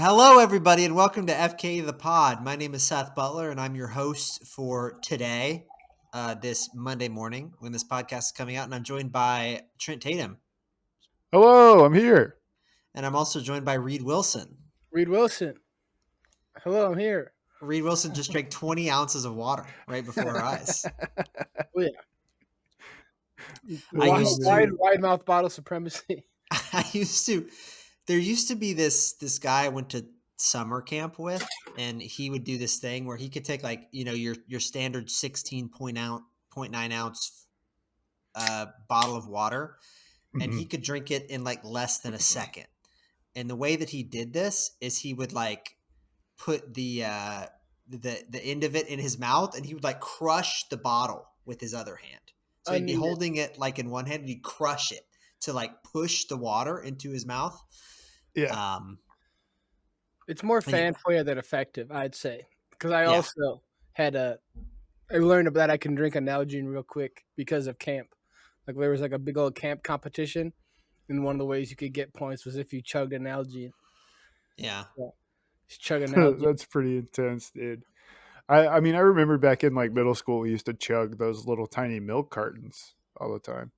Hello, everybody, and welcome to FK the Pod. My name is Seth Butler, and I'm your host for today, this Monday morning when this podcast is coming out. And I'm joined by Trent Tatum, Hello, I'm here. and I'm also joined by Reed Wilson. Reed Wilson. Hello, I'm here. Reed Wilson just drank 20 ounces of water right before our eyes. Oh, yeah. I used to- Wide mouth bottle supremacy. There used to be this guy I went to summer camp with, and he would do this thing where he could take your standard 16.9 ounce bottle of water, and he could drink it in like less than a second. And the way that he did this is he would like put the end of it in his mouth, and he would like crush the bottle with his other hand. So he'd be holding it like in one hand, and he'd crush it to like push the water into his mouth. Yeah. It's more fanfare than effective, I'd say. Because I also had I learned about that I can drink a Nalgene real quick because of camp. Like there was like a big old camp competition, and one of the ways you could get points was if you chugged an Nalgene. Yeah. Just chug an Nalgene. That's pretty intense, dude. I mean, I remember back in like middle school, we used to chug those little tiny milk cartons all the time.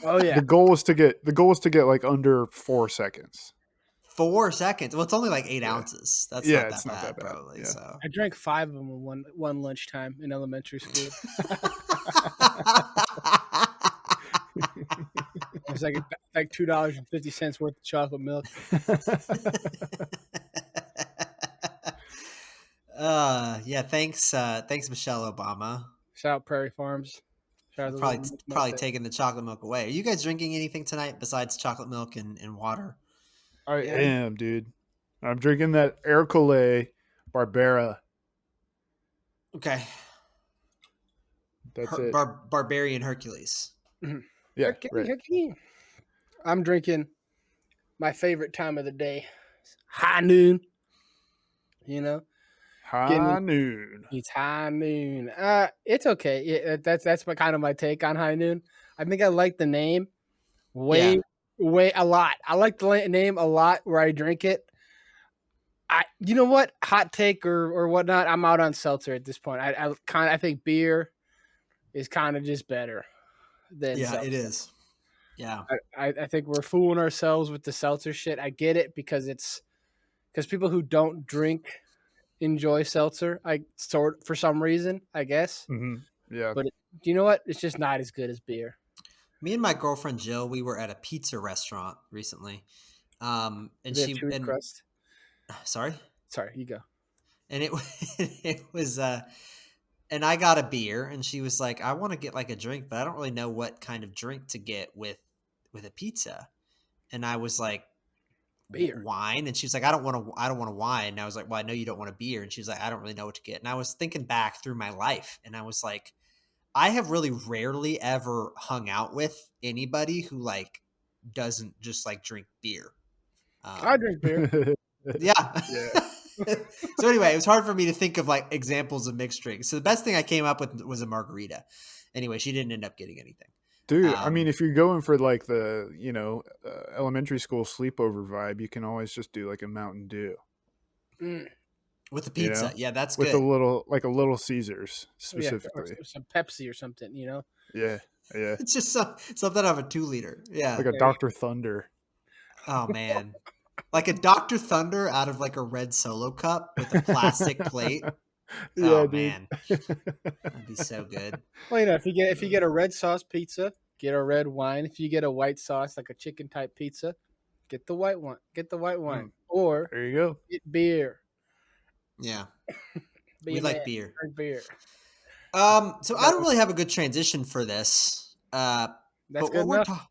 Oh yeah. The goal was to get like under 4 seconds. 4 seconds. Well, it's only like 8 ounces. That's not that bad, probably. Yeah. So I drank 5 of them in one lunchtime in elementary school. It was like $2.50 worth of chocolate milk. Yeah. Thanks, Michelle Obama. Shout out Prairie Farms. Probably taking the chocolate milk away. Are you guys drinking anything tonight besides chocolate milk and water? I am, dude. I'm drinking that Urkels Barbera. Okay. That's it. Barbarian Hercules. Mm-hmm. Yeah. Right. I'm drinking my favorite time of the day. High noon. You know? High noon. It's high noon. It's okay. That's my take on high noon. I think I like the name way a lot. I like the name a lot where I drink it. You know what? Hot take or whatnot. I'm out on seltzer at this point. I think beer is kind of just better than seltzer. It is. Yeah. I think we're fooling ourselves with the seltzer shit. I get it because people who don't drink enjoy seltzer. For some reason, I guess. Mm-hmm. Yeah. But you know what? It's just not as good as beer. Me and my girlfriend Jill, we were at a pizza restaurant recently, and crust. Sorry, you go. And it was and I got a beer, and she was like, "I want to get like a drink, but I don't really know what kind of drink to get with a pizza." And I was like, beer, wine, and she was like, I don't want a wine. And I was like, well, I know you don't want a beer. And she was like, I don't really know what to get. And I was thinking back through my life, and I was like, I have really rarely ever hung out with anybody who like doesn't just like drink beer. I drink beer. Yeah. So anyway, it was hard for me to think of like examples of mixed drinks. So the best thing I came up with was a margarita. Anyway, she didn't end up getting anything. Dude, I mean, if you're going for like the, elementary school sleepover vibe, you can always just do like a Mountain Dew. With a pizza. You know? Yeah, that's with good. With a Little Caesars specifically. Or some Pepsi or something, you know? Yeah. It's just something out of a 2-liter. Yeah. Like a Dr. Thunder. Oh, man. Like a Dr. Thunder out of like a red Solo cup with a plastic plate. Yeah, dude. Man, that'd be so good. Well, if you get a red sauce pizza, get a red wine. If you get a white sauce, like a chicken type pizza, get the white one. Or there you go. Get beer. Yeah, we like beer. Drink beer. So I don't really have a good transition for this. That's good enough.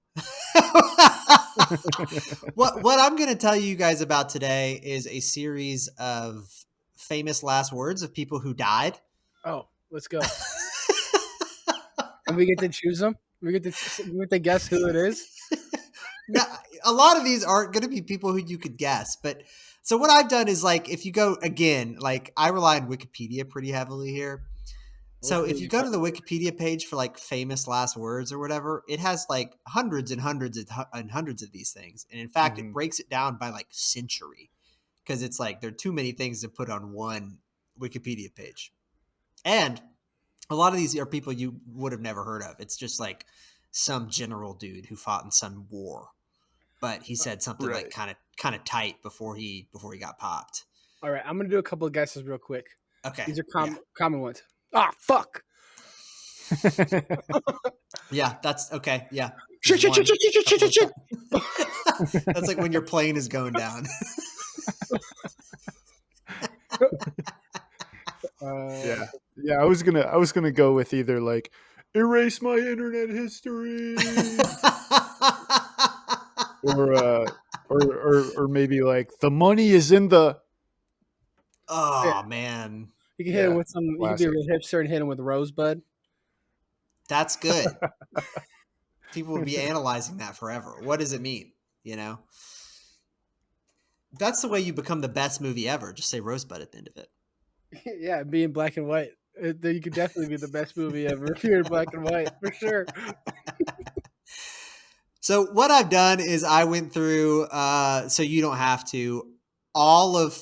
What I'm going to tell you guys about today is a series of famous last words of people who died. Oh, let's go. And we get to choose them. We get to guess who it is. Now, a lot of these aren't going to be people who you could guess, but so what I've done is like, if you go again, like I rely on Wikipedia pretty heavily here. So Hopefully if you you go find to the Wikipedia page for like famous last words or whatever, it has like hundreds and hundreds and hundreds of these things. And in fact, it Mhm. breaks it down by like century because it's like there are too many things to put on one Wikipedia page. And a lot of these are people you would have never heard of. It's just like some general dude who fought in some war, but he said something like Right. kind of tight before he got popped. All right, I'm gonna do a couple of guesses real quick. Okay. These are Yeah. common ones. Ah, fuck. Yeah, that's okay. Yeah. Shit, There's shit, shit, one shit, shit, shit, couple shit, like shit. that. That's like when your plane is going down. Uh, Yeah. Yeah, I was gonna go with either like erase my internet history or or maybe like the money is in the yeah, Oh man. you can hit him yeah, with some. You can be a classic. real hipster and hit him with Rosebud. That's good. People would be analyzing that forever. What does it mean? You know? That's the way you become the best movie ever. Just say Rosebud at the end of it. Yeah, be in black and white. You could definitely be the best movie ever if you're in black and white for sure. So what I've done is I went through, so you don't have to,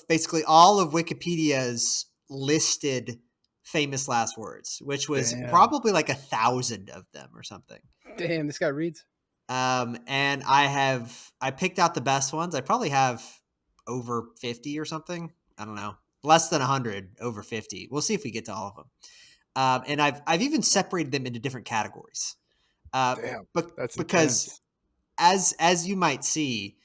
basically all of Wikipedia's listed famous last words, which was Damn. probably like 1,000 of them or something. Damn, this guy reads. And I picked out the best ones. I probably have over 50 or something. I don't know, less than 100, over 50. We'll see if we get to all of them. And I've even separated them into different categories. Damn. But That's because intense. as you might see,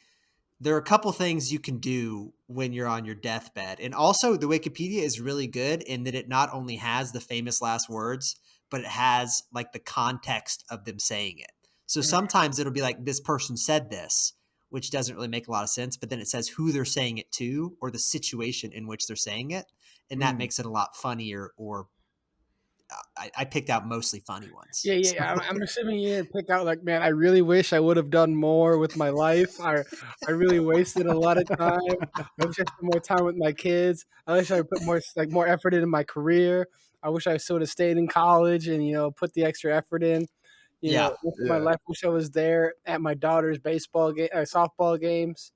there are a couple things you can do when you're on your deathbed. And also the Wikipedia is really good in that it not only has the famous last words, but it has like the context of them saying it. So sometimes it'll be like this person said this, which doesn't really make a lot of sense, but then it says who they're saying it to or the situation in which they're saying it, and that Mm. makes it a lot funnier. Or I picked out mostly funny ones. Yeah, yeah. So I'm assuming you didn't pick out like, man, I really wish I would have done more with my life. I really wasted a lot of time. I wish I spent more time with my kids. I wish I put more effort into my career. I wish I sort of stayed in college and put the extra effort in. yeah, Most of my Yeah. life, wish I was there at my daughter's softball games.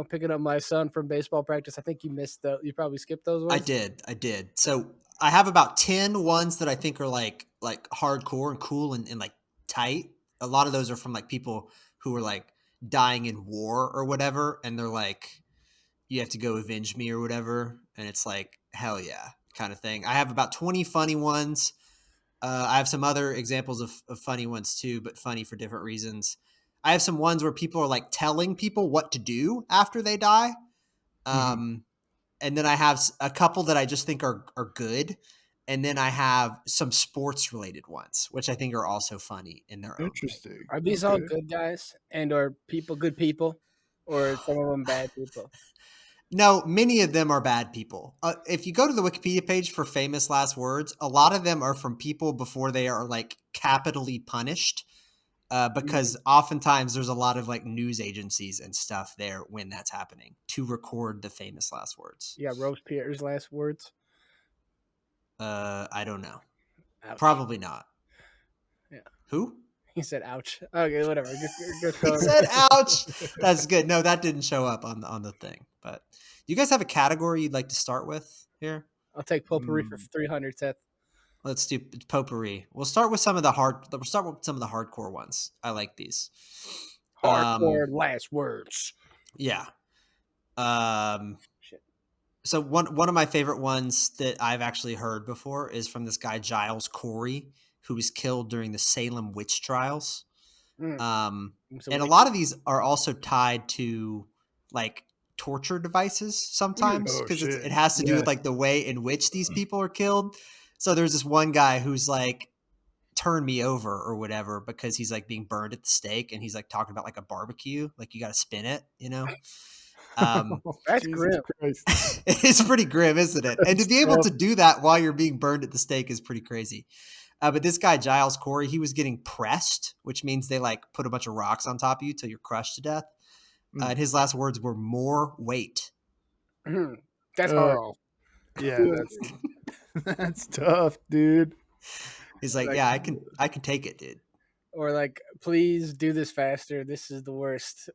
Picking up my son from baseball practice. I think you missed the. You probably skipped those I ones. did. I did. So I have about 10 ones that I think are like hardcore and cool and like tight. A lot of those are from like people who are like dying in war or whatever. And they're like, you have to go avenge me or whatever. And it's like, hell yeah, kind of thing. I have about 20 funny ones. I have some other examples of funny ones too, but funny for different reasons. I have some ones where people are like telling people what to do after they die. Mhm. Um, and then I have a couple that I just think are good, and then I have some sports related ones, which I think are also funny in their own right. Interesting. Are these all Okay. good guys and or good people, or are some of them bad people? No, many of them are bad people. If you go to the Wikipedia page for famous last words, a lot of them are from people before they are like capitally punished. Mm, Because oftentimes there's a lot of like news agencies and stuff there when that's happening to record the famous last words. yeah, Robespierre's last words. I don't know. Ouch. Probably not. Yeah, Who? he said, "Ouch." Okay, whatever. Just He going. said, "Ouch." That's good. No, that didn't show up on the thing. But do you guys have a category you'd like to start with here? I'll take potpourri for Mm. 300, Seth. Let's do potpourri. We'll start with some of the hard. We'll start with some of the hardcore ones. I like these. Hardcore last words. Yeah. Um, Shit. so one of my favorite ones that I've actually heard before is from this guy Giles Corey, who was killed during the Salem witch trials. Mm. Um, So and a wait. lot of these are also tied to like torture devices sometimes Oh because it shit. has to do with Yeah. like the way in which these people are killed. So there's this one guy who's like, turn me over or whatever because he's like being burned at the stake and he's like talking about like a barbecue, like you got to spin it, you know? Um, That's Jesus grim. Christ. it's pretty grim, isn't it? And to That's be able tough. to do that while you're being burned at the stake is pretty crazy. But this guy, Giles Corey, he was getting pressed, which means they like put a bunch of rocks on top of you till you're crushed to death. Mm. And his last words were more weight. Mhm. That's hard. Oh. Yeah, That's tough, dude. He's like, Like, yeah, I can take it, dude. or like, please do this faster. This is the worst.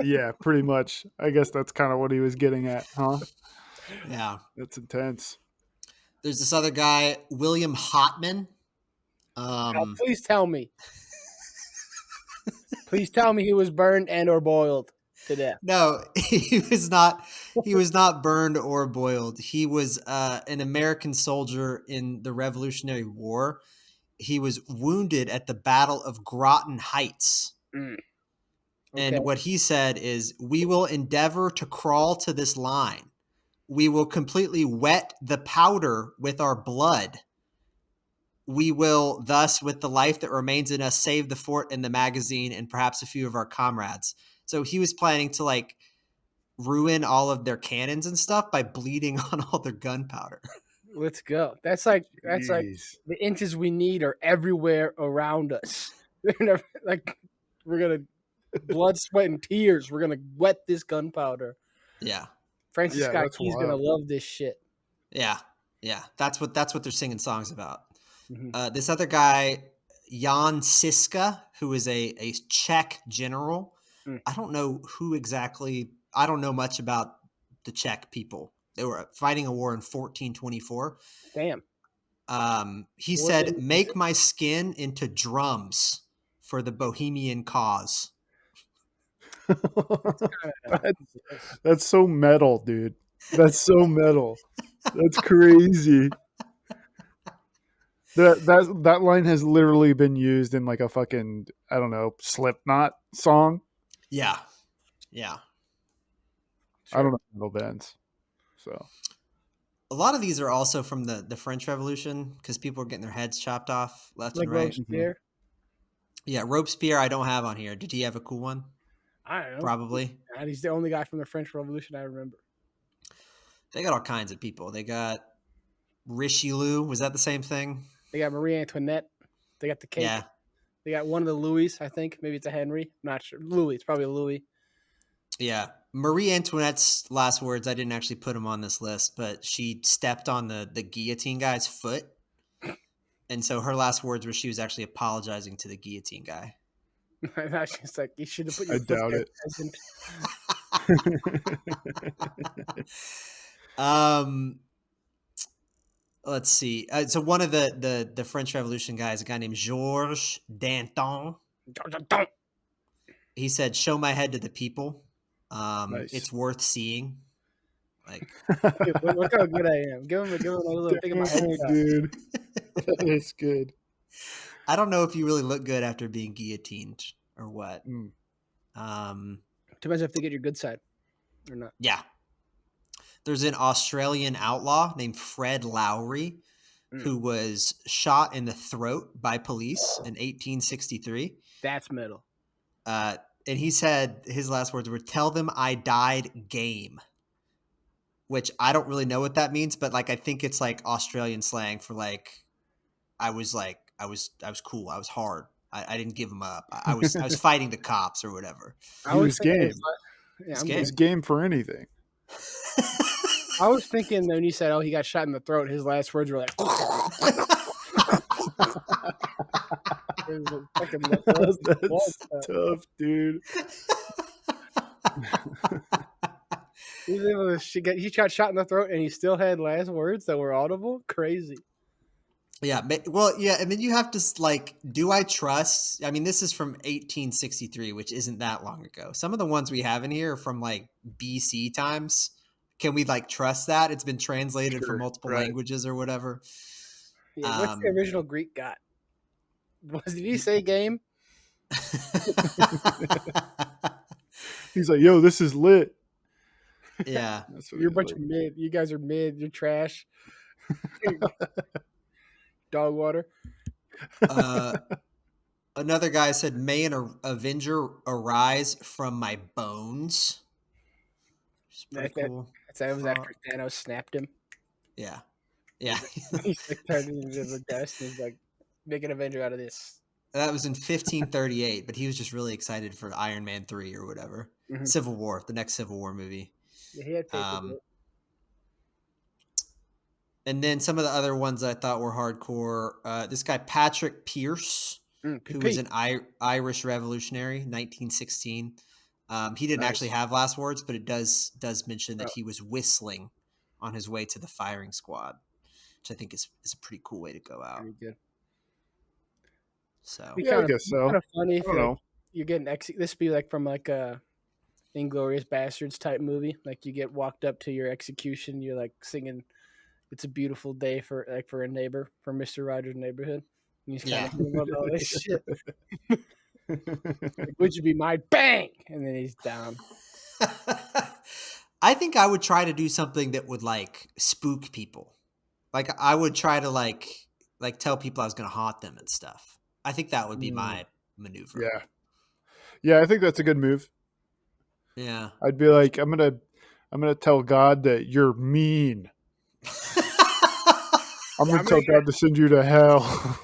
Yeah, pretty much. I guess that's kind of what he was getting at, huh? Yeah. That's intense. There's this other guy, William Hotman. Now, please tell me. Please tell me he was burned and or boiled to death. No, he was not. He was not burned or boiled. He was an American soldier in the Revolutionary War. He was wounded at the Battle of Groton Heights. Mm, okay. And what he said is, "We will endeavor to crawl to this line. We will completely wet the powder with our blood. We will thus, with the life that remains in us, save the fort and the magazine and perhaps a few of our comrades." So he was planning to like ruin all of their cannons and stuff by bleeding on all their gunpowder. Let's go. That's like Jeez. the inches we need are everywhere around us. Like we're gonna blood, sweat, and tears. We're gonna wet this gunpowder. Yeah. Francis Yeah, Scott that's Key's gonna wild. love this shit. Yeah. Yeah. That's what they're singing songs about. Mhm. This other guy, Jan Siska, who is a Czech general. Mm. I don't know who exactly. I don't know much about the Czech people. They were fighting a war in 1424. Damn. He What they said, "Make my skin into drums for the Bohemian cause." kinda- That's so metal, dude. That's so metal. That's crazy. That line has literally been used in like a fucking, I don't know, Slipknot song. Yeah. Yeah. I don't Sure. know metal bands. So A lot of these are also from the French Revolution because people were getting their heads chopped off left Like and right. Robespierre. Yeah, Robespierre, I don't have on here. Did he have a cool one? I don't know. Probably. And he's the only guy from the French Revolution I remember. They got all kinds of people. They got Richelieu. Was that the same thing? They got Marie Antoinette. They got the cake. Yeah. They got one of the Louis, I think. Maybe it's a Henry. I'm not sure. Louis. It's probably a Louis. Yeah. Marie Antoinette's last words, I didn't actually put them on this list, but she stepped on the guillotine guy's foot. And so her last words were she was actually apologizing to the guillotine guy. That's just like, you should have put your I foot doubt there, it. peasant. um, let's see. So one of the French Revolution guys, a guy named Georges Danton, he said, "Show my head to the people. Nice. It's worth seeing." Like, Dude, look how good I am. Give him a little thing of my head. Dude. That is good. I don't know if you really look good after being guillotined or what. Mm. Depends if they get your good side or not. Yeah. There's an Australian outlaw named Fred Lowry who was shot in the throat by police in 1863. That's metal. And he said his last words were, "Tell them I died game," which I don't really know what that means, but like I think it's like Australian slang for like I was cool. I was hard. I didn't give him up. I was fighting the cops or whatever. I He was was thinking, game. yeah, It's I'm game. He's game. game for anything. I was thinking when you said, "Oh, he got shot in the throat," his last words were like, it was a fucking That's tough, dude. He was able to get. He got shot in the throat, and he still had last words that were audible. Crazy. Yeah. Well, yeah. And then you have to like, do I trust? I mean, this is from 1863, which isn't that long ago. Some of the ones we have in here are from like BC times. Can we like trust that? It's been translated Sure, from multiple right. languages or whatever. Yeah, what's the original Greek got? Did he say game? He's like, yo, this is lit. Yeah. That's what You're a he's bunch like. of mid. You guys are mid. You're trash. Dog water. Another guy said, "May an avenger arise from my bones." Which is pretty cool. That was after Thanos snapped him. Yeah. Yeah. He's like turned into the dust. And he's like, make an Avenger out of this. That was in 1538, but he was just really excited for Iron Man 3 or whatever. Mhm. Civil War, the next Civil War movie. Yeah, he had faith in it. And then some of the other ones I thought were hardcore. This guy Patrick Pierce, who was PP. an Irish revolutionary, 1916. He didn't actually Nice. have last words, but it does mention that Oh. he was whistling on his way to the firing squad, which I think is a pretty cool way to go out. Pretty good. So Yeah, I guess so. Kind of funny I if don't you're, like, know. you're getting this would be like from like a Inglorious Bastards type movie. Like you get walked up to your execution, you're like singing "It's a Beautiful Day" for a neighbor from Mister Rogers' Neighborhood. And you just kind yeah. of think about all this shit. Like, would you be my bang? And then he's down. I think I would try to do something that would like spook people. Like I would try to like tell people I was going to haunt them and stuff. I think that would be my maneuver. Yeah. Yeah, I think that's a good move. Yeah. I'd be like, I'm gonna tell God that you're mean. I'm gonna tell God to send you to hell.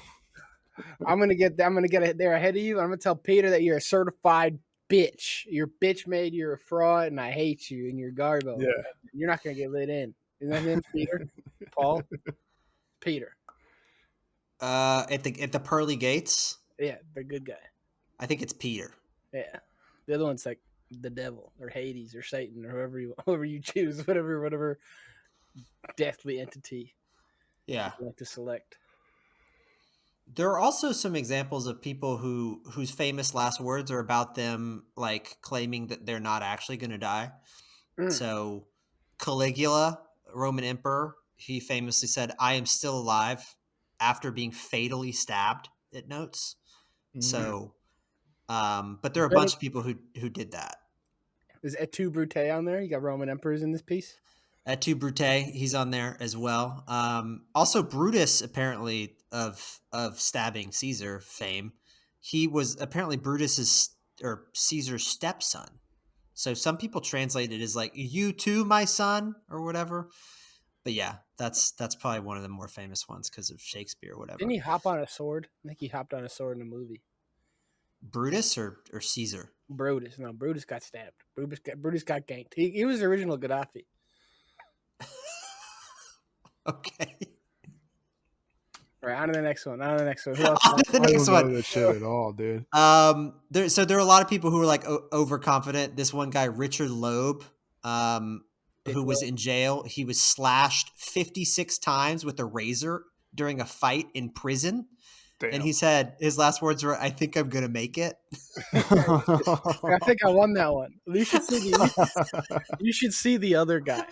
I'm gonna get there ahead of you. I'm gonna tell Peter that you're a certified bitch. You're bitch made. You're a fraud, and I hate you. And you're garbo. Yeah. You're not gonna get let in. Isn't that him, Peter? Paul? Peter. At the pearly gates, Yeah, the good guy. I think it's Peter. Yeah. The other one's like the devil or Hades or Satan or whoever you choose, whatever deathly entity Yeah. you like to select. There are also some examples of people whose famous last words are about them like claiming that they're not actually going to die. So Caligula, Roman emperor, he famously said, "I am still alive" after being fatally stabbed, it notes. So but there are a bunch of people who did that. Is Et Brute on there? You got Roman emperors in this piece? Et Brute, he's on there as well. Also Brutus, apparently of stabbing Caesar fame, he was apparently Brutus's or Caesar's stepson. So some people translate it as like "you too, my son" or whatever. But yeah, that's probably one of the more famous ones because of Shakespeare or whatever. Didn't he hop on a sword? I think he hopped on a sword in a movie. Brutus or Caesar? Brutus. No, Brutus got stabbed. Brutus got ganked. He was the original Gaddafi. Okay. All right, on to the next one. Who else? On to the I next don't know one. that shit at all, dude. There are a lot of people who are like overconfident. This one guy, Richard Loeb, who was in jail. He was slashed 56 times with a razor during a fight in prison. Damn. And he said his last words were, "I think I'm gonna make it." I think I won that one. You should see the other guy.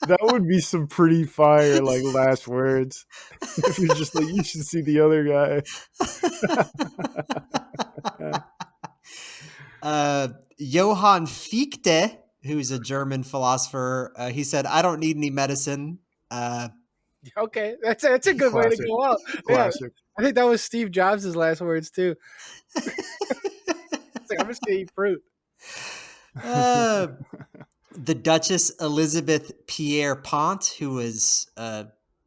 That would be some pretty fire, like last words. If you're just like, you should see the other guy. Johann Fichte, who's a German philosopher, he said, "I don't need any medicine." Okay, that's a good way to go out. Classic. Yeah, I think that was Steve Jobs' last words too. It's like, I'm just gonna eat fruit. The Duchess Elizabeth Pierre Pont, who was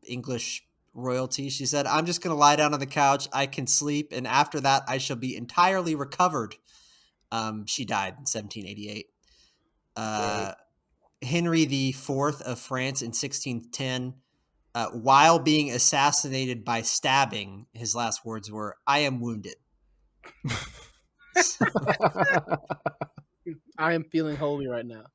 English royalty, she said, "I'm just going to lie down on the couch. I can sleep, and after that, I shall be entirely recovered." She died in 1788. Right. Henry IV of France in 1610, while being assassinated by stabbing, his last words were, "I am wounded." I am feeling holy right now.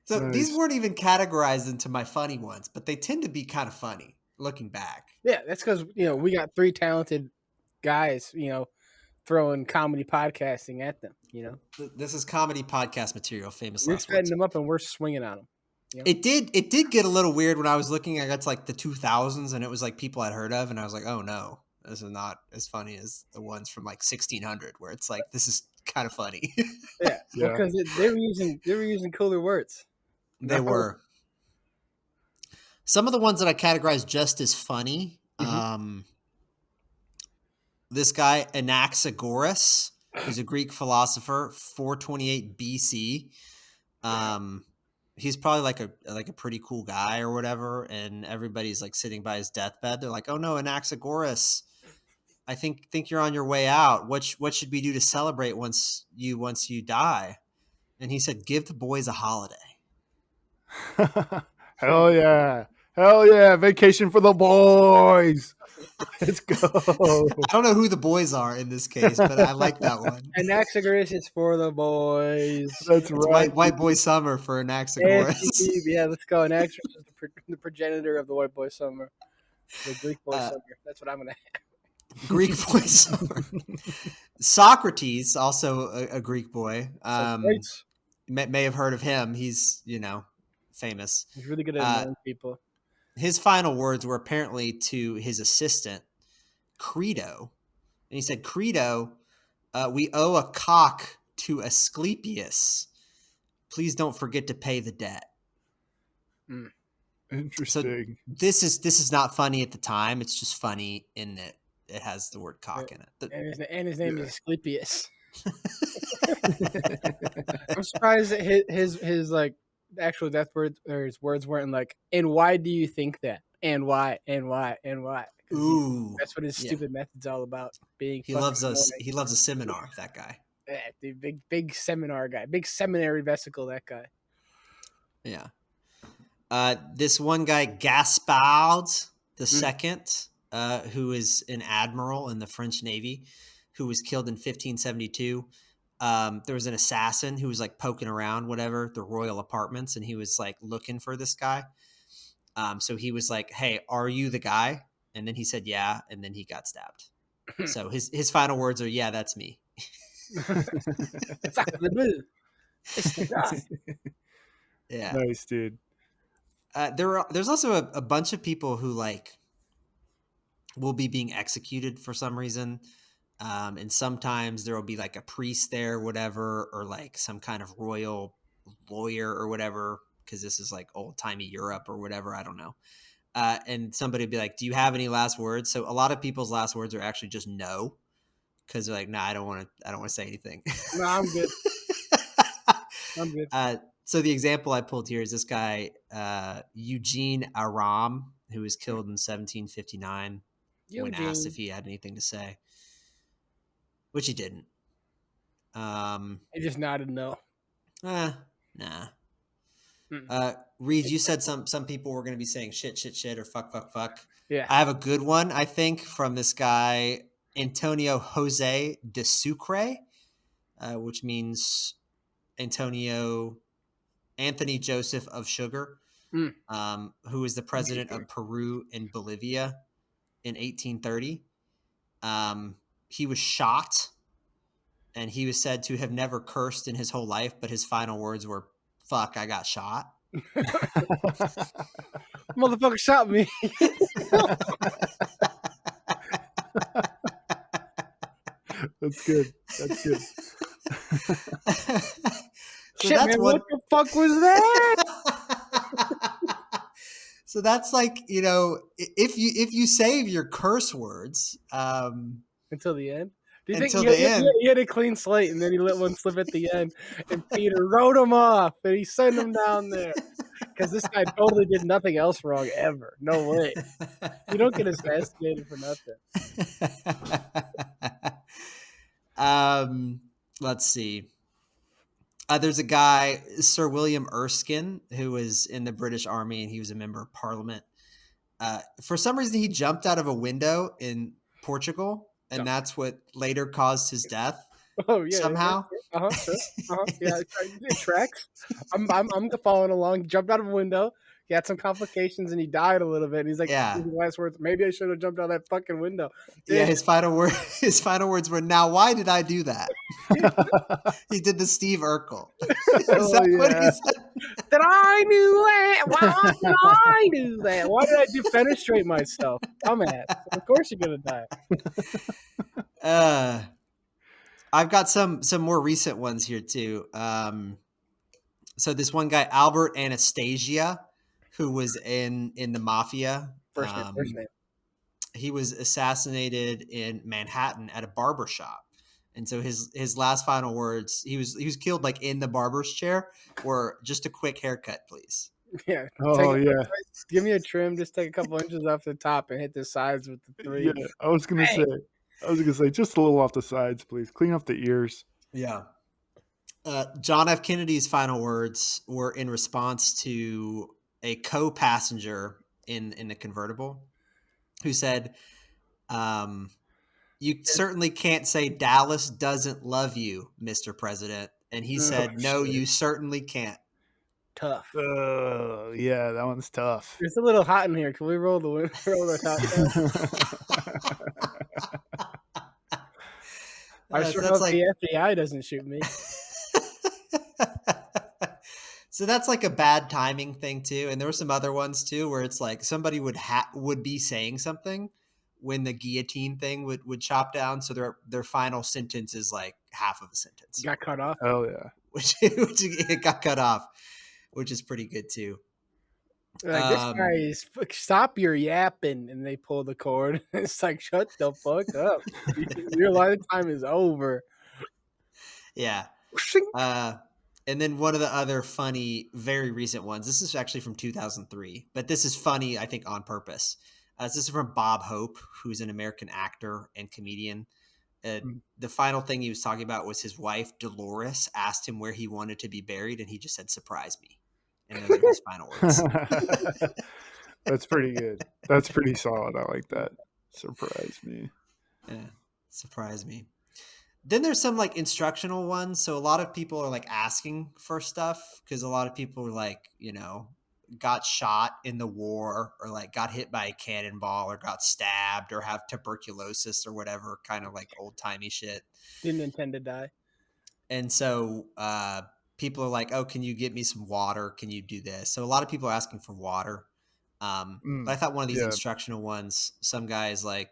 So Nice. these weren't even categorized into my funny ones, but they tend to be kind of funny looking back. Yeah, that's because we got three talented guys, throwing comedy podcasting at them. This is comedy podcast material. Famous You're last setting words. them up, and we're swinging on them. It did get a little weird when I was looking. I got to like the 2000s, and it was like people I'd heard of, and I was like, oh no, this is not as funny as the ones from like 1600, where it's like this is kind of funny. Yeah, because they were using cooler words. They were. Some of the ones that I categorized just as funny. This guy Anaxagoras, who's a Greek philosopher, 428 BC. He's probably like a pretty cool guy or whatever, and everybody's like sitting by his deathbed. They're like, "Oh no, Anaxagoras, I think you're on your way out. What should we do to celebrate once you die?" And he said, "Give the boys a holiday." Hell yeah. Hell yeah. Vacation for the boys. Let's go. I don't know who the boys are in this case, but I like that one. Anaxagoras is for the boys. That's It's right. white boy summer for Anaxagoras. Yeah, let's go. Anaxagoras is the progenitor of the white boy summer, the Greek boy summer. That's what I'm gonna. Greek boy summer. Socrates, also a Greek boy. May have heard of him. He's famous. He's really good at annoying people. His final words were apparently to his assistant, Credo. And he said, "Credo, we owe a cock to Asclepius. Please don't forget to pay the debt." Interesting. So this is not funny at the time. It's just funny in that it has the word cock in it. And his name is Asclepius. I'm surprised that his like actual death words or his words weren't like, "And why do you think that? And why? And why? And why?" Ooh, that's what his stupid method's all about. He loves us. He loves a seminar. That guy. Yeah, the big seminar guy, big seminary vesicle. That guy. Yeah. This one guy, Gaspard the second, who is an admiral in the French Navy, who was killed in 1572. There was an assassin who was like poking around, whatever, the royal apartments, and he was like looking for this guy. So he was like, "Hey, are you the guy?" And then he said, "Yeah," and then he got stabbed. So his final words are, "Yeah, that's me." Yeah. Nice, dude. There's also a bunch of people who like will be being executed for some reason. And sometimes there will be like a priest there, whatever, or like some kind of royal lawyer or whatever, because this is like old timey Europe or whatever. I don't know. And somebody would be like, "Do you have any last words?" So a lot of people's last words are actually just no, because they're like, "Nah, I don't want to say anything." No, I'm good. I'm good. So the example I pulled here is this guy, Eugene Aram, who was killed in 1759 when asked if he had anything to say, which he didn't. He just nodded no. Nah. Reed, you said some people were going to be saying shit, or fuck. Yeah. I have a good one, I think, from this guy, Antonio Jose de Sucre, which means Anthony Joseph of Sugar, who was the president of Peru and Bolivia in 1830. He was shot, and he was said to have never cursed in his whole life, but his final words were, "Fuck, I got shot." Motherfucker shot me. That's good. That's good. Shit, man, what the fuck was that? So that's like, if you save your curse words until the end. Do you until think the end? He had a clean slate, and then he let one slip at the end, and Peter wrote him off, and he sent him down there because this guy totally did nothing else wrong ever. No way. You don't get assassinated for nothing. Let's see. There's a guy, Sir William Erskine, who was in the British Army, and he was a member of Parliament. For some reason, he jumped out of a window in Portugal, and that's what later caused his death. Oh yeah, somehow. Sure. Yeah, it tracks. I'm following along. He jumped out of a window. He had some complications, and he died a little bit. And he's like, yeah. His last words, "Maybe I should have jumped out of that fucking window." Yeah, his final words were, "Now, why did I do that?" He did the Steve Urkel. Is that what he said? That I knew that. Why did I do that? Why did I defenestrate myself? Dumbass. Of course you're gonna die. I've got some more recent ones here too. So this one guy, Albert Anastasia, who was in the mafia. First name. He was assassinated in Manhattan at a barber shop. And so his last final words, he was killed like in the barber's chair, were, "Just a quick haircut, please." Yeah. Give me a trim. Just take a couple inches off the top and hit the sides with the 3. Yeah, I was gonna say just a little off the sides, please. Clean up the ears. Yeah. John F. Kennedy's final words were in response to a co-passenger in the convertible who said, "You certainly can't say Dallas doesn't love you, Mr. President." And he Oh, said, "No, shit. you certainly can't." tough. Yeah, that one's tough. It's a little hot in here. Can we roll roll the top down? I sure That's hope like the FBI doesn't shoot me. so that's like a bad timing thing too. And there were some other ones too where it's like somebody would be saying something when the guillotine thing would chop down. So their final sentence is like half of a sentence, Got cut off. Hell yeah. which it got cut off, which is pretty good too. Like this guy is stop your yapping, and they pull the cord. It's like shut the fuck up. Your lifetime is over. Yeah. Shink. And then one of the other funny, very recent ones. This is actually from 2003, but this is funny, I think, on purpose. This is from Bob Hope, who's an American actor and comedian. Mm. The final thing he was talking about was his wife, Dolores, asked him where he wanted to be buried, and he just said, "Surprise me." And those are his final words. That's pretty good. That's pretty solid. I like that. Surprise me. Yeah, surprise me. Then there's some like instructional ones. So a lot of people are like asking for stuff because a lot of people are like, got shot in the war or like got hit by a cannonball or got stabbed or have tuberculosis or whatever kind of like old timey shit. Didn't intend to die. And so people are like, oh, can you get me some water? Can you do this? So a lot of people are asking for water. But I thought one of these Yeah. instructional ones, some guy is like,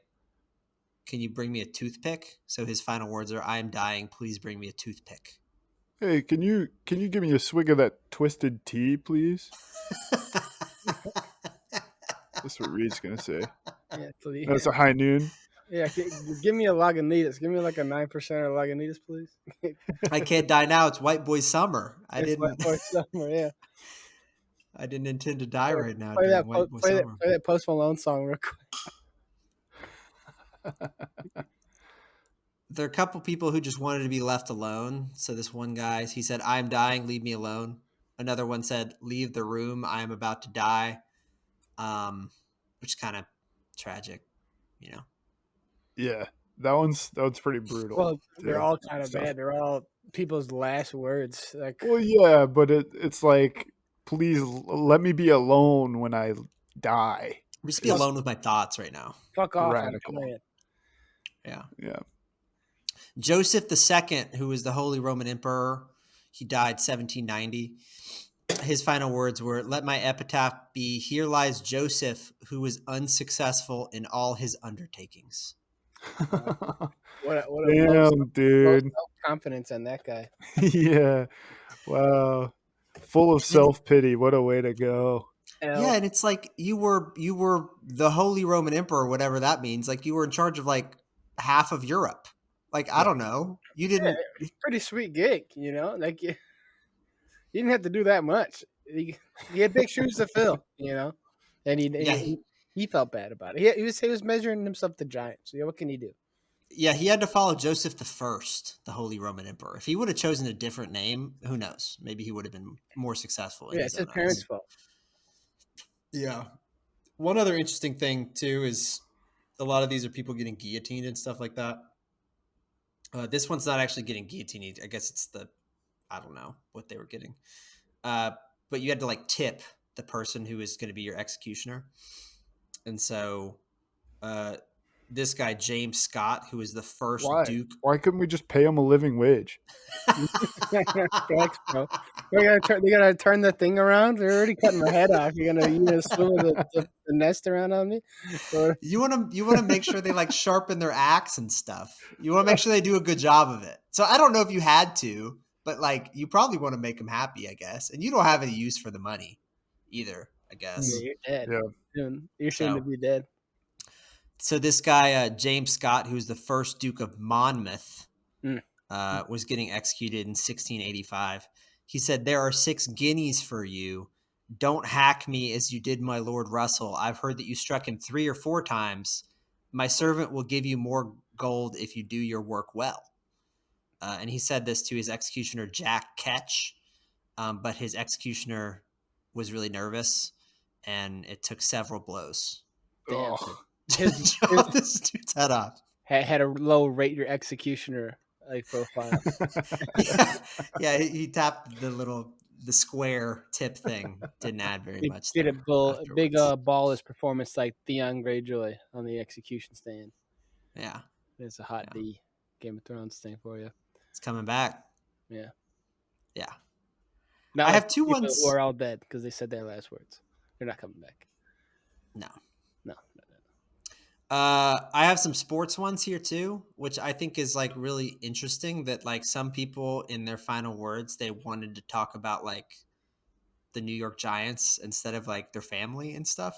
can you bring me a toothpick? So his final words are, I am dying. Please bring me a toothpick. Hey, can you give me a swig of that twisted tea, please? That's what Reed's gonna say. Yeah, please. That's a high noon. Yeah, give me a Lagunitas. Give me like a 9% of Lagunitas, please. I can't die now. It's white boy summer. It's Wet Boy Summer, yeah. I didn't intend to die right now Play during white boy summer. that Post Malone song real quick. There are a couple people who just wanted to be left alone. So this one guy, he said, I'm dying. Leave me alone. Another one said, leave the room. I am about to die. Which is kind of tragic, Yeah, that one's pretty brutal. Well, they're too. all kind of Stuff. bad. They're all people's last words. Like, Well, yeah, but it's like, please let me be alone when I die. I'm just be alone with my thoughts right now. fuck off. Radical. I'm trying. Yeah. Yeah. Joseph II, who was the Holy Roman Emperor, he died 1790. His final words were, let my epitaph be, here lies Joseph, who was unsuccessful in all his undertakings. What a Damn, dude. self-confidence on that guy. Yeah. Wow. Full of self-pity. What a way to go. Yeah, and it's like you were the Holy Roman Emperor, whatever that means. Like you were in charge of like half of Europe. Like I don't know, you didn't. Yeah, pretty sweet gig, Like you didn't have to do that much. He had big shoes to fill, and he felt bad about it. He was measuring himself to giants. So what can he do? Yeah, he had to follow Joseph I, the Holy Roman Emperor. If he would have chosen a different name, who knows? Maybe he would have been more successful. Yeah, it's his parents' fault. Yeah. One other interesting thing too is a lot of these are people getting guillotined and stuff like that. This one's not actually getting guillotined. I guess it's I don't know what they were getting. But you had to like tip the person who is going to be your executioner. And so this guy, James Scott, who was the first Duke. Why couldn't we just pay him a living wage? Thanks, bro. They gotta turn the thing around. They're already cutting my head off. You're gonna swim the nest around on me? Or... You want to make sure they like sharpen their axe and stuff. You want to make sure they do a good job of it. So I don't know if you had to, but like you probably want to make them happy, I guess. And you don't have any use for the money either, I guess. Yeah, you're dead. Yeah. You're soon to be dead. So this guy, James Scott, who's the first Duke of Monmouth, was getting executed in 1685. He said, there are 6 guineas for you. Don't hack me as you did my Lord Russell. I've heard that you struck him 3 or 4 times. My servant will give you more gold if you do your work well. And he said this to his executioner, Jack Ketch, but his executioner was really nervous, and it took several blows Damn. to, Oh. His, to chop this dude's head off. had a low rate your executioner like profile. Yeah, he tapped the square tip thing. Didn't add very He much did there a big afterwards. ballless performance like Theon Greyjoy on the execution stand. Yeah, It's a hot yeah, D Game of Thrones thing for you. it's coming back. Yeah. Yeah, Not I like have two people who ones. are all dead because they said their last words. They're not coming back. No, No. I have some sports ones here too, which I think is like really interesting. That like some people in their final words they wanted to talk about like the New York Giants instead of like their family and stuff.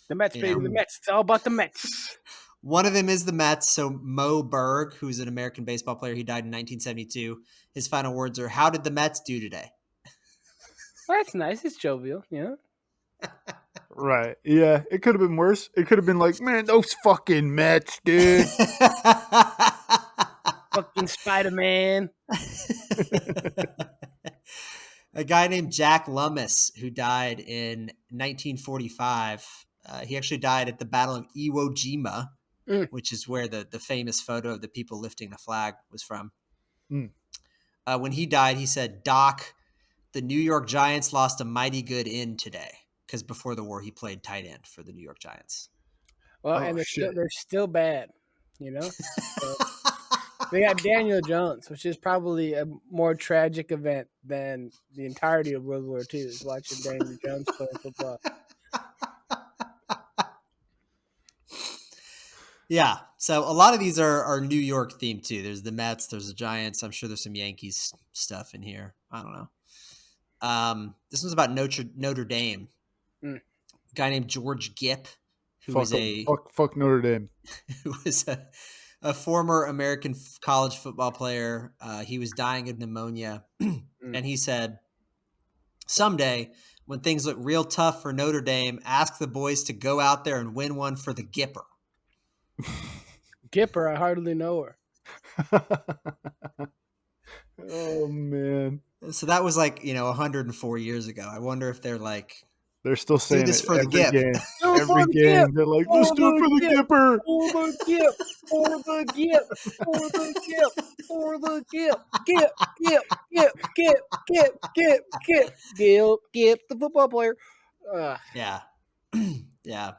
The Mets, You baby. know, The Mets. It's all about the Mets. one of them is the Mets. So Mo Berg, who's an American baseball player, he died in 1972. His final words are, "How did the Mets do today?" Well, that's nice. It's jovial, you know? Right. Yeah. It could have been worse. It could have been like, man, those fucking Mets, dude. Fucking Spider Man. A guy named Jack Lummis who died in 1945. He actually died at the Battle of Iwo Jima, Mm. which is where the famous photo of the people lifting the flag was from. Mm. When he died, he said, "Doc, the New York Giants lost a mighty good end today." Because before the war, he played tight end for the New York Giants. Well, Oh and shit. they're still bad, you know? So they got Daniel Jones, which is probably a more tragic event than the entirety of World War II, is watching Daniel Jones play football. Yeah. So a lot of these are New York themed too. There's the Mets, there's the Giants. I'm sure there's some Yankees stuff in here. I don't know. This one's about Notre Dame. Mm. A guy named George Gipp, who Fuck was 'em. a Fuck Notre Dame. who was a former American college football player. He was dying of pneumonia, and he said, "Someday, when things look real tough for Notre Dame, ask the boys to go out there and win one for the Gipper." Gipper, I hardly know her. Oh man. So that was like 104 years ago. I wonder if they're like, They're still "Let's do saying this it for the every Gip." game. Do it for Every the Gip! game. They're like, let's For do it for the the Gip! Gipper. For the Gip! For the Gip! For the Gip! For the Gip! Gip! Gip! Gip! Gip! Gip! Gip! Gip! Gip! Gip! The football player. Yeah, yeah.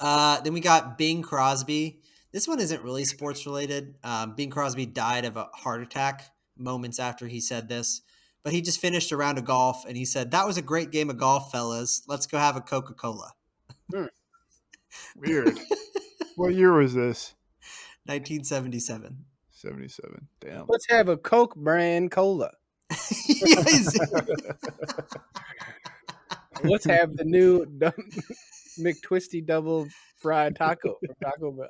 Then we got Bing Crosby. This one isn't really sports related. Bing Crosby died of a heart attack moments after he said this, but he just finished a round of golf and he said, "That was a great game of golf, fellas. Let's go have a Coca-Cola." Weird. What year was this? 1977. 77. Damn. Let's have a Coke brand cola. Yes. Let's have the new McTwisty double fried taco from Taco Bell.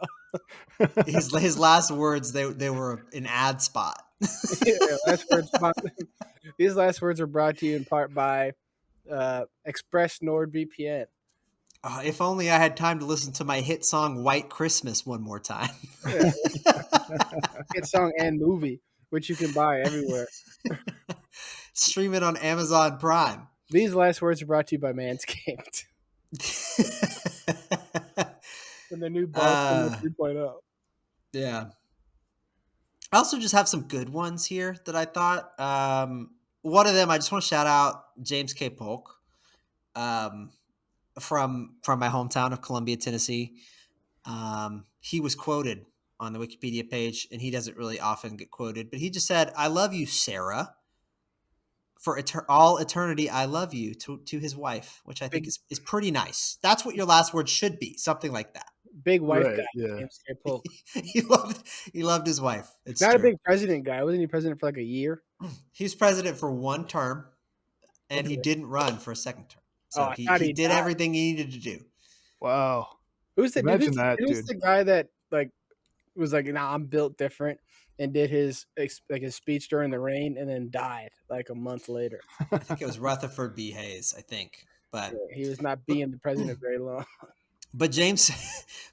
His last words they were an ad spot. Yeah, these last words are brought to you in part by Express NordVPN. If only I had time to listen to my hit song "White Christmas" one more time. Yeah. Hit song and movie, which you can buy everywhere. Stream it on Amazon Prime. These last words are brought to you by Manscaped and the new Ball 3.0. Yeah. I also just have some good ones here that I thought. One of them, I just want to shout out James K. Polk from my hometown of Columbia, Tennessee. He was quoted on the Wikipedia page, and he doesn't really often get quoted, but he just said, "I love you, Sarah. For all eternity, I love you," to his wife, which I think is pretty nice. That's what your last word should be, something like that. Big wife Right, guy, yeah. James K. Polk. he loved his wife. It's Not true. a big president guy. Wasn't he president for like a year? He was president for one term, and he Okay. didn't run for a second term. Oh, So I he thought he did died. everything he needed to do. Wow. Who's the Imagine that, who's dude. the guy that like was like, "Nah, I'm built different," and did his speech during the rain and then died like a month later. I think it was Rutherford B. Hayes, I think. But He was not being the president very long. but James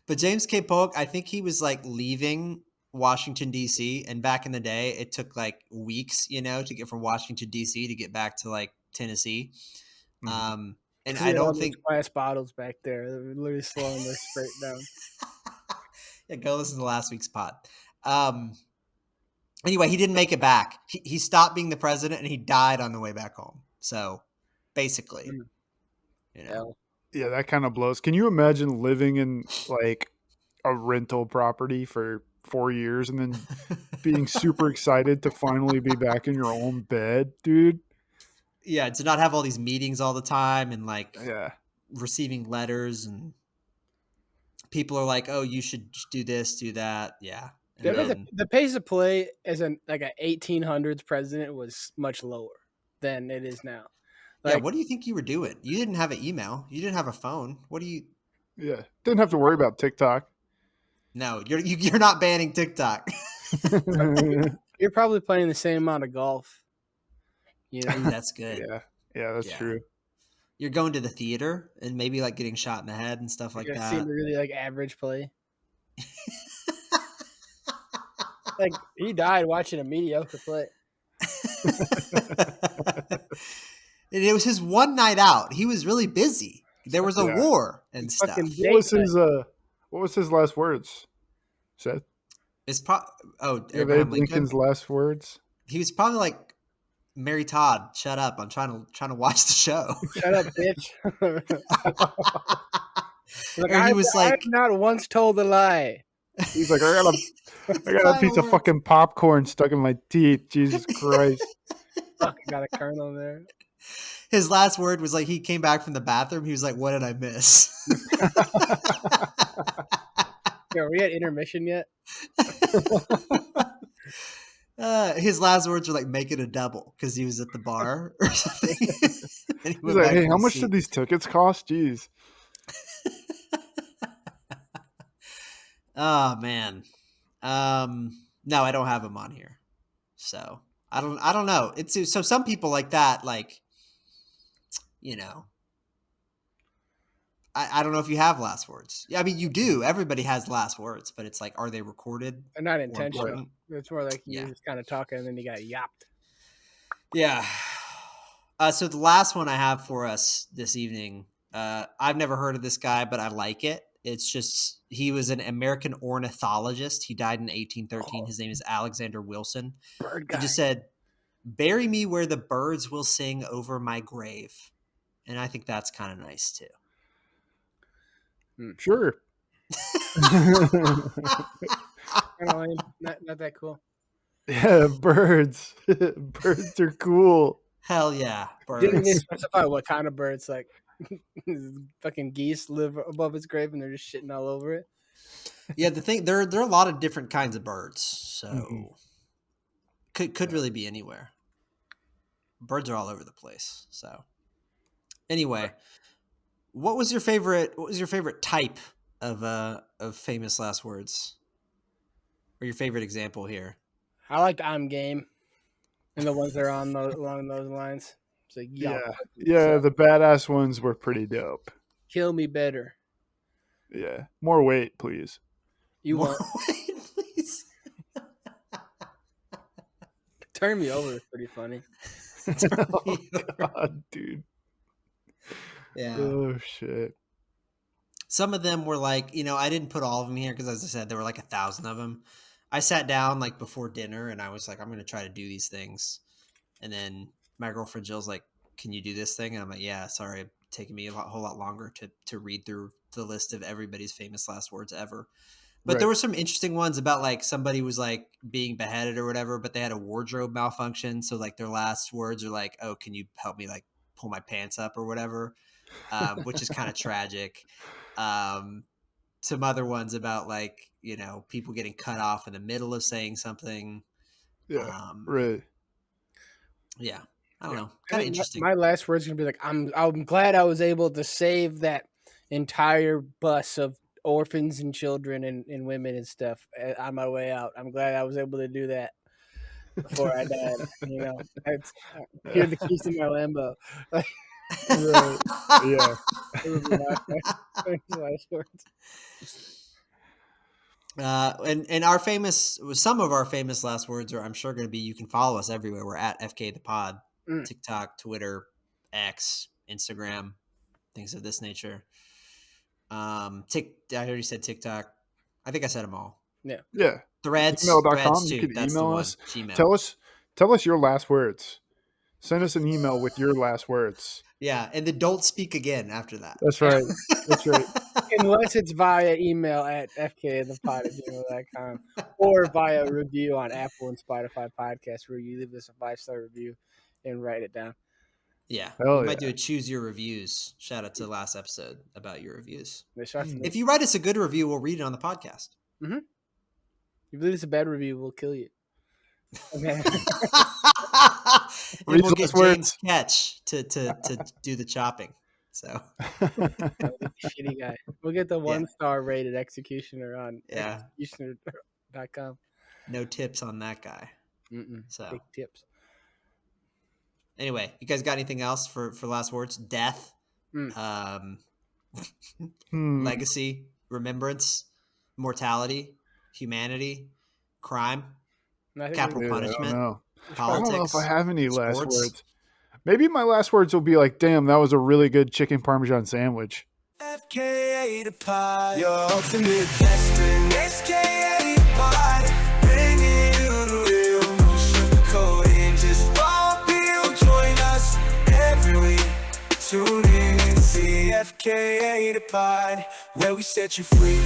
but James K. Polk, I think he was like leaving Washington D.C. And back in the day, it took like weeks, to get from Washington D.C. to get back to like Tennessee. Mhm. And We I had all don't those think. glass bottles back there. They were literally slowing their sprite down. Yeah, go listen to last week's pod. Anyway, he didn't make it back. He stopped being the president and he died on the way back home. So basically, Mm. you know. Hell. Yeah, that kind of blows. Can you imagine living in like a rental property for 4 years and then being super excited to finally be back in your own bed, dude? Yeah, to not have all these meetings all the time and like Yeah. receiving letters and people are like, "Oh, you should do this, do that." Yeah. And Yeah. then The pace of play as an 1800s president was much lower than it is now. yeah, Like what do you think you were doing? You didn't have an email. You didn't have a phone. What do you Yeah. Didn't have to worry about TikTok. No, you're not banning TikTok. you're probably playing the same amount of golf. Ooh, that's good. Yeah. Yeah, that's Yeah. true. You're going to the theater and maybe like getting shot in the head and stuff like You're seeing that. really like average play. Like he died watching a mediocre play. And it was his one night out. He was really busy. There was a Yeah. war and stuff. Fucking date night. What was his last words? Seth? It's You have Abraham Abe Lincoln. Lincoln's last words? He was probably like, Mary Todd, shut up. I'm trying to watch the show. Shut up, bitch. Like Or he was I've like, not once told a lie. He's like, I got a piece final of words. fucking popcorn stuck in my teeth. Jesus Christ. Fuck, I got a kernel there. His last word was like, he came back from the bathroom. He was like, what did I miss? Yeah, are we at intermission yet? His last words were like, make it a double because he was at the bar or something. And he He's went like, back hey, to how his much seat. did these tickets cost? Jeez. Oh man. No, I don't have him on here. So I don't know. It's so some people like that, like, you know, I don't know if you have last words. Yeah, I mean you do. Everybody has last words, but it's like, are they recorded They're not or intentional. important? It's more like Yeah. you're just kind of talking and then you got yapped. Yeah. So the last one I have for us this evening, I've never heard of this guy, but I like it. It's just he was an American ornithologist. He died in 1813. His name is Alexander Wilson. Bird He guy. just said, "Bury me where the birds will sing over my grave," and I think that's kind of nice too. Sure. Kind of lame. Not that cool. Yeah, birds. Birds are cool. Hell yeah, Didn't even birds. specify what kind of birds. Like fucking geese live above his grave and they're just shitting all over it. Yeah, the thing there are a lot of different kinds of birds, so Mhm. could really be anywhere. Birds are all over the place. So anyway, what was your favorite type of famous last words? Or your favorite example here? I liked I'm game, and the ones that are on along those lines. It's like Yeah. y'all Yeah, the badass ones were pretty dope. kill me better. Yeah. More weight, please. You More won't weight, please. turn me over. It's pretty funny. Oh, God, dude. Yeah. Oh, shit. Some of them were like, I didn't put all of them here because, as I said, there were like 1,000 of them. I sat down like before dinner and I was like, I'm going to try to do these things. And then my girlfriend Jill's like, can you do this thing? And I'm like, yeah, sorry. It's taking me whole lot longer to read through the list of everybody's famous last words ever. But there Right. were some interesting ones about like somebody was like being beheaded or whatever, but they had a wardrobe malfunction. So like their last words are like, oh, can you help me like pull my pants up or whatever? Which is kind of tragic. Some other ones about like, people getting cut off in the middle of saying something. Yeah. Right. Yeah. I don't know. I Kind of think interesting. my last word's gonna be like I'm glad I was able to save that entire bus of orphans and children and women and stuff on my way out. I'm glad I was able to do that before I died. Here are the keys to my Lambo. Like, Right. Yeah. it would be my last words. And some of our famous last words are, I'm sure, going to be, you can follow us everywhere. We're at FK the Pod, Mm. TikTok, Twitter, X, Instagram, things of this nature. I already said TikTok. I think I said them all. Yeah. Yeah. Threads Gmail.com. You too. could That's the email one. us. Gmail. Tell us your last words. Send us an email with your last words. Yeah, and then don't speak again after that. That's right. That's right. Unless it's via email at fkthepod@gmail.com or via review on Apple and Spotify podcasts where you leave us a 5-star review and write it down. Yeah, we Hell might yeah. do a choose your reviews. Shout out to the last episode about your reviews. Mm. If you write us a good review, we'll read it on the podcast. Mm-hmm. If you leave us a bad review, we'll kill you. Okay. And we'll get Last words. James Ketch to do the chopping. So Shitty guy. We'll get the 1-star rated executioner on yeah, executioner.com. no tips on that guy. So Big tips. Anyway, you guys got anything else for last words? Death, legacy, remembrance, mortality, humanity, crime, capital punishment, I don't know. politics. I don't know if I have any last sports. words. Maybe my last words will be like, damn, that was a really good chicken parmesan sandwich. FKA the pod, your ultimate destination. FKA the pod, bringing you the real, no sugarcoating, just raw appeal. Join us every week. Tune in and see FKA the pod, where we set you free.